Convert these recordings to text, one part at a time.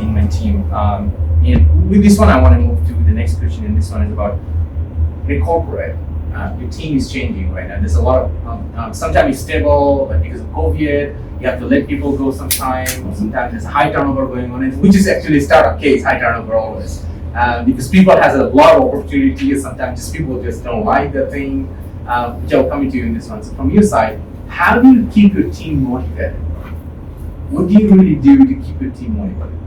in my team. With this one, I want to move to the next question, and this one is about the corporate. Your team is changing right now. There's a lot of sometimes it's stable, but because of COVID, you have to let people go sometimes. Sometimes there's a high turnover going on, which is actually a startup case, high turnover always. Because people has a lot of opportunities. Sometimes just people just don't like the thing. Which I'll come to you in this one. So from your side, how do you keep your team motivated? What do you really do to keep your team motivated?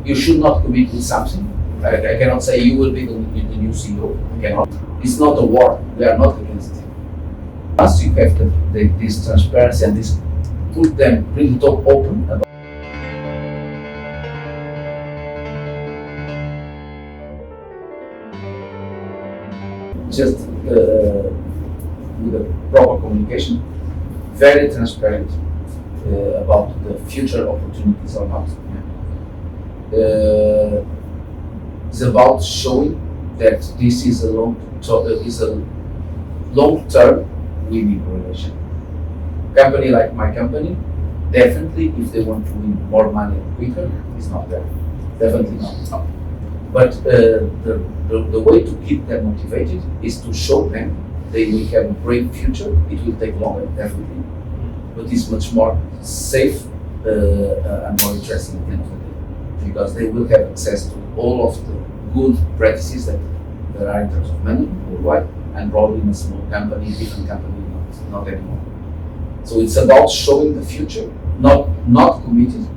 You should not commit with something. I cannot say you will be the new CEO. I cannot. It's not a war. We are not against it. Once you have this transparency and this, put them really talk open about. Just with a proper communication, very transparent about the future opportunities or not. It's about showing that this is a long-term winning relation. Company like my company, definitely, if they want to win more money quicker, it's not there. Definitely not. But the way to keep them motivated is to show them they will have a great future. It will take longer, definitely, but it's much more safe and more interesting at the end of the day, because they will have access to all of the good practices that there are in terms of money worldwide, and probably in a small company, different company, not anymore. So it's about showing the future, not committed.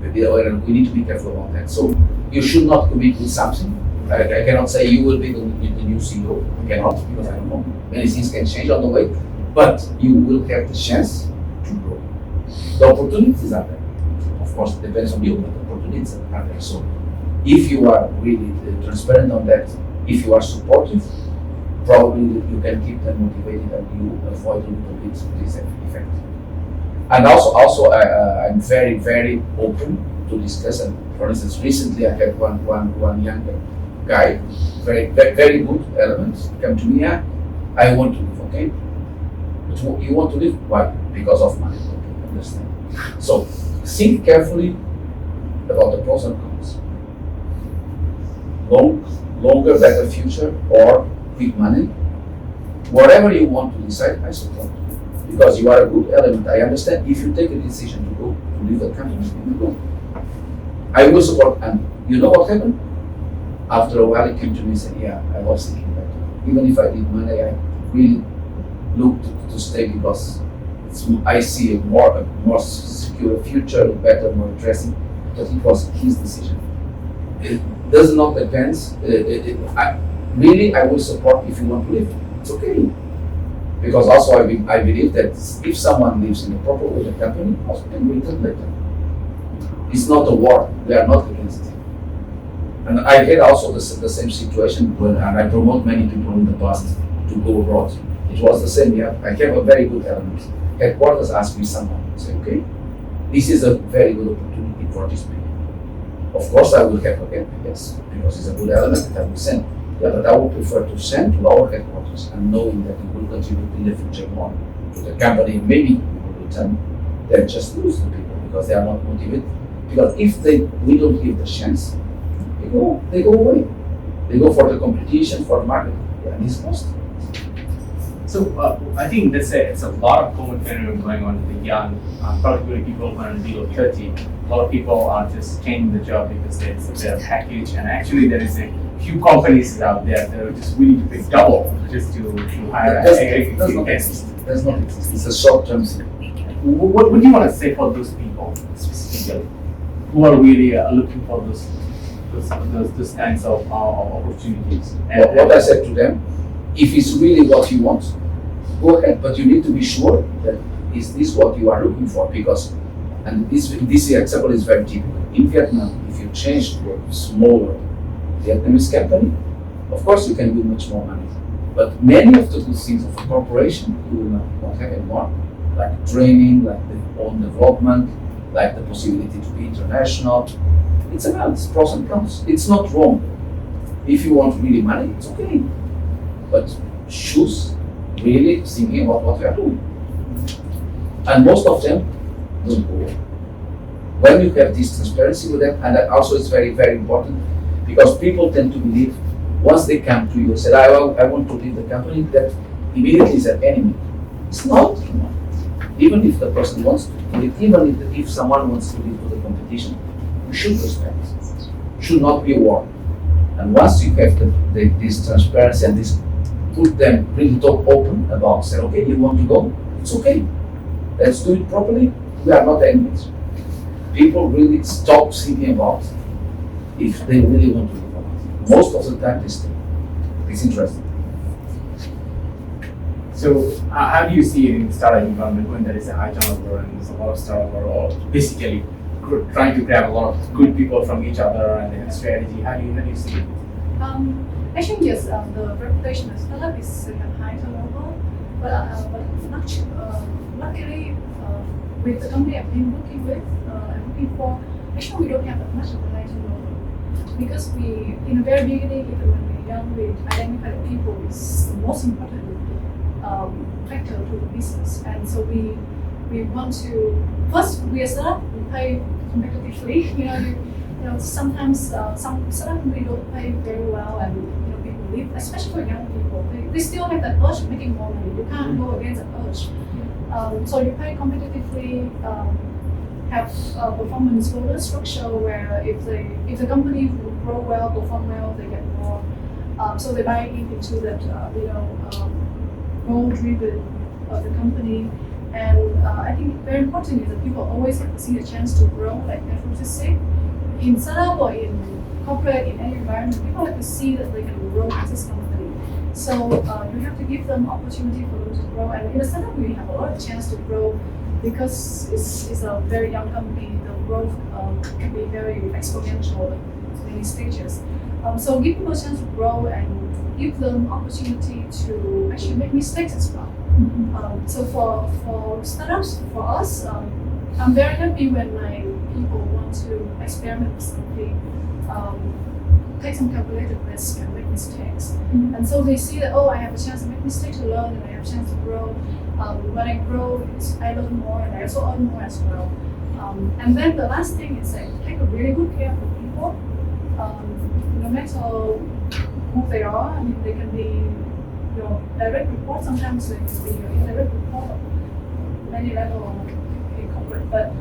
We need to be careful about that. So you should not commit with something. I cannot say you will be the new CEO. I cannot, because I don't know. Many things can change on the way, but you will have the chance to grow. The opportunities are there. Of course, it depends on you, but the opportunities are there. So if you are really transparent on that, if you are supportive, probably you can keep them motivated and you avoid a little bit this effect. And also, I'm very, very open to discuss. And for instance, recently I had one younger guy, very good elements, come to me. I want to live, okay? But you want to live? Why? Because of money. Okay, understand. So think carefully about the pros and cons. Longer, better future, or quick money. Whatever you want to decide, I support. Because you are a good element. I understand if you take a decision to go to leave the country, you will go. I will support. And you know what happened? After a while, he came to me and said, "Yeah, I was thinking that even if I did money, I really looked to stay because I see a more secure future, better, more interesting." But it was his decision. It does not depend. I will support if you want to live. It's okay. Because also I believe that if someone lives in a proper way, the company also can return later. It's not a war. We are not against it. And I had also the same situation and I promote many people in the past to go abroad. It was the same. Yeah, I have a very good element. Headquarters asked me someone, say, okay, this is a very good opportunity for this people. Of course, I will have again, yes, because it's a good element that I will send. Yeah, but I would prefer to send to our headquarters and knowing that it will contribute in the future more to the company, maybe we will return, then just lose the people because they are not motivated. Because if we don't give the chance, they go away. They go for the competition, for the market, and it's cost. So I think it's a lot of common phenomenon going on with the young, particularly people who are below 30. A lot of people are just changing the job because it's a better package, and actually there is a few companies out there that are just willing to pay double just to hire a guest. Does not exist. It's a short-term thing. What do you want to say for those people specifically who are really looking for those kinds of opportunities? What I said to them, if it's really what you want, go ahead, but you need to be sure that is this what you are looking for, because, and this example is very typical. In Vietnam, if you change to a smaller Vietnamese company, of course you can do much more money. But many of the good things of a corporation you will not have anymore, like training, like the own development, like the possibility to be international. It's a balance, pros and cons. It's not wrong. If you want really money, it's okay. But choose really thinking about what you are doing. And most of them don't go on. When you have this transparency with them, and that also is very, very important, because people tend to believe once they come to you and say, I want to leave the company, that immediately is an enemy. It's not. Even if the person wants to leave, even if someone wants to leave to the competition, you should respect. It should not be a war. And once you have this transparency and this, put them really talk open about, say, okay, you want to go? It's okay. Let's do it properly. We are not enemies. People really stop thinking about if they really want to live or not. Most of the time they stay. It's interesting. So how do you see it in startup environment when there is a high turnover and there's a lot of startup or basically trying to grab a lot of good people from each other and then strategy? How do you see it? Actually, yes, the reputation of startup is high turnover, but luckily with the company I've been working with and looking for, actually we don't have that much of a high turnover because we, in the very beginning, even when we're young, we identify that people is the most important factor to the business, and so we want to first we are startup, we pay competitively. You know, sometimes some startup company don't pay very well, and people leave, especially for young people. They still have that urge of making more money. You can't go against that urge. So you pay competitively. Have a performance bonus structure where if the company will grow well, perform well, they get more. So they buy into that goal-driven of the company. And I think very important is that people always have to see a chance to grow, like Masud said. In startup or in corporate, in any environment, people have to see that they can grow with this company. So you have to give them opportunity for them to grow. And in a startup, we have a lot of chance to grow because it's a very young company. The growth can be very exponential at many stages. So give people a chance to grow and give them opportunity to actually make mistakes as well. So for startups, for us, I'm very happy when my people want to experiment with something, take some calculated risk and make mistakes. And so they see that, I have a chance to make mistakes, to learn, and I have a chance to grow. When I grow, I learn more and I also earn more as well. And then the last thing is like take a really good care of the people. No matter who they are, I mean, they can be your direct report, sometimes they can be your indirect report of many levels in corporate, but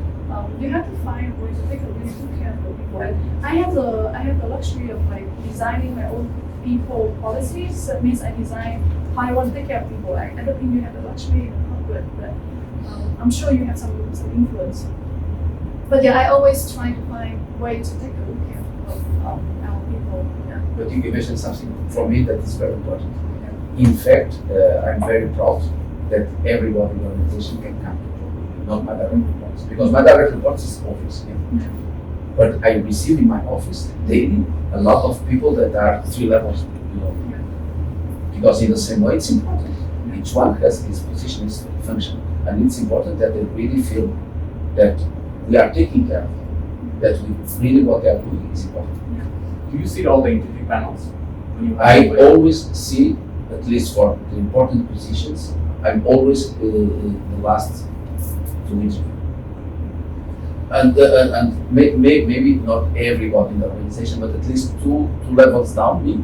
you have to find a way to take a really good care of the people. And I have the luxury of like designing my own people policies. That means I design how I want to take care of people. I don't think you have the luxury in corporate, but I'm sure you have some influence. But yeah, I always try to find ways to take a good care of our people. Yeah. But you mentioned something for me that is very important. In fact, I'm very proud that everyone in the organization can come to talk with me, not my direct reports, because my direct reports is office. Yeah. But I receive in my office daily a lot of people that are 3 levels below me. Because in the same way, it's important. Each one has his position, his function, and it's important that they really feel that we are taking care of them, that we really what they are doing is important. Do you see all the interview panels? I always see, at least for the important positions, I'm always the last to interview. And maybe not everybody in the organization, but at least two levels down me,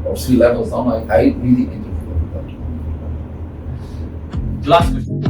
or 3 levels down, I really interview everybody. Last question.